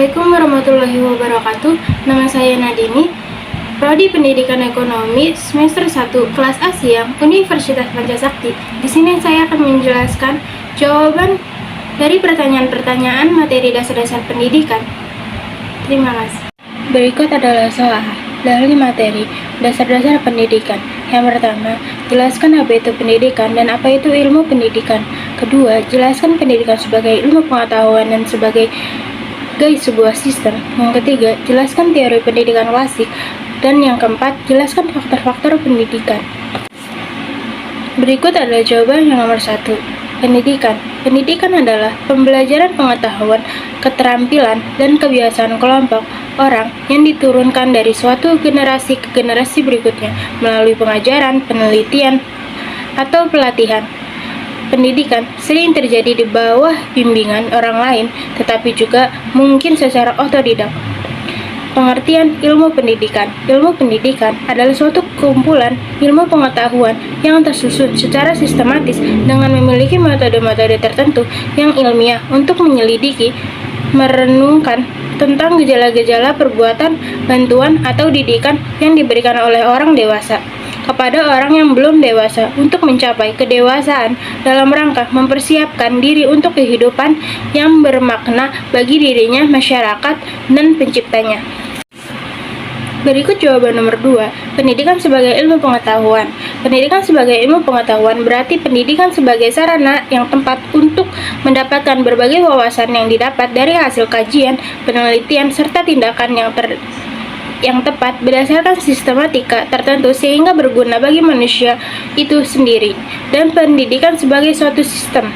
Assalamualaikum warahmatullahi wabarakatuh. Nama saya Nadini, Prodi Pendidikan Ekonomi semester 1 kelas A Siang, Universitas Pancasakti. Di sini saya akan menjelaskan jawaban dari pertanyaan-pertanyaan materi dasar-dasar pendidikan. Terima kasih. Berikut adalah soal dari materi dasar-dasar pendidikan. Yang pertama, jelaskan apa itu pendidikan dan apa itu ilmu pendidikan. Kedua, jelaskan pendidikan sebagai ilmu pengetahuan dan sebagai sebuah sistem. Yang ketiga, jelaskan teori pendidikan klasik. Dan yang keempat, jelaskan faktor-faktor pendidikan. Berikut adalah jawaban yang nomor 1. Pendidikan. Pendidikan adalah pembelajaran pengetahuan, keterampilan, dan kebiasaan kelompok orang yang diturunkan dari suatu generasi ke generasi berikutnya melalui pengajaran, penelitian, atau pelatihan. Pendidikan sering terjadi di bawah bimbingan orang lain, tetapi juga mungkin secara otodidak. Pengertian ilmu pendidikan. Ilmu pendidikan adalah suatu kumpulan ilmu pengetahuan yang tersusun secara sistematis dengan memiliki metode-metode tertentu yang ilmiah untuk menyelidiki, merenungkan tentang gejala-gejala perbuatan, bantuan, atau didikan yang diberikan oleh orang dewasa kepada orang yang belum dewasa untuk mencapai kedewasaan dalam rangka mempersiapkan diri untuk kehidupan yang bermakna bagi dirinya, masyarakat, dan penciptanya. Berikut jawaban nomor 2. Pendidikan sebagai ilmu pengetahuan. Pendidikan sebagai ilmu pengetahuan berarti pendidikan sebagai sarana yang tepat untuk mendapatkan berbagai wawasan yang didapat dari hasil kajian, penelitian, serta tindakan yang tepat berdasarkan sistematika tertentu sehingga berguna bagi manusia itu sendiri. Dan pendidikan sebagai suatu sistem.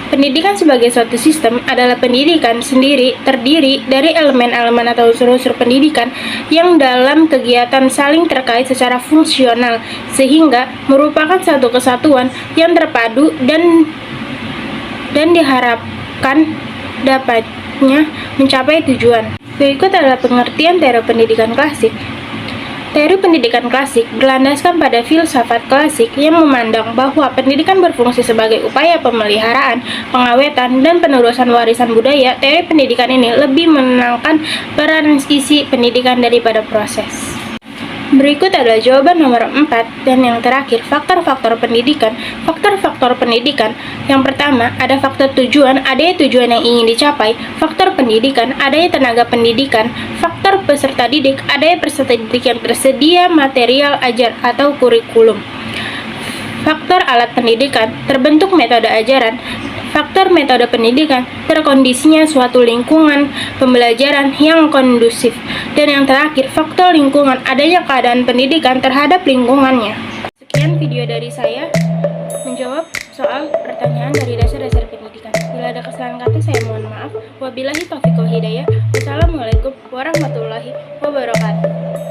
Pendidikan sebagai suatu sistem adalah pendidikan sendiri terdiri dari elemen-elemen atau unsur-unsur pendidikan yang dalam kegiatan saling terkait secara fungsional sehingga merupakan satu kesatuan yang terpadu dan diharapkan dapatnya mencapai tujuan. Berikut adalah pengertian teori pendidikan klasik. Teori pendidikan klasik berlandaskan pada filsafat klasik yang memandang bahwa pendidikan berfungsi sebagai upaya pemeliharaan, pengawetan, dan penerusan warisan budaya. Teori pendidikan ini lebih menenangkan peran isi pendidikan daripada proses. Berikut adalah jawaban nomor 4 dan yang terakhir, faktor-faktor pendidikan. Faktor-faktor pendidikan. Yang pertama, ada faktor tujuan, adanya tujuan yang ingin dicapai. Faktor pendidikan, adanya tenaga pendidikan. Faktor peserta didik, adanya peserta didik yang tersedia material ajar atau kurikulum. Faktor alat pendidikan, terbentuk metode ajaran. Faktor metode pendidikan, terkondisinya suatu lingkungan pembelajaran yang kondusif. Dan yang terakhir, faktor lingkungan, adanya keadaan pendidikan terhadap lingkungannya. Sekian video dari saya menjawab soal pertanyaan dari dasar-dasar pendidikan. Bila ada kesalahan kata, saya mohon maaf. Wabillahi taufiq wal hidayah. Wassalamualaikum warahmatullahi wabarakatuh.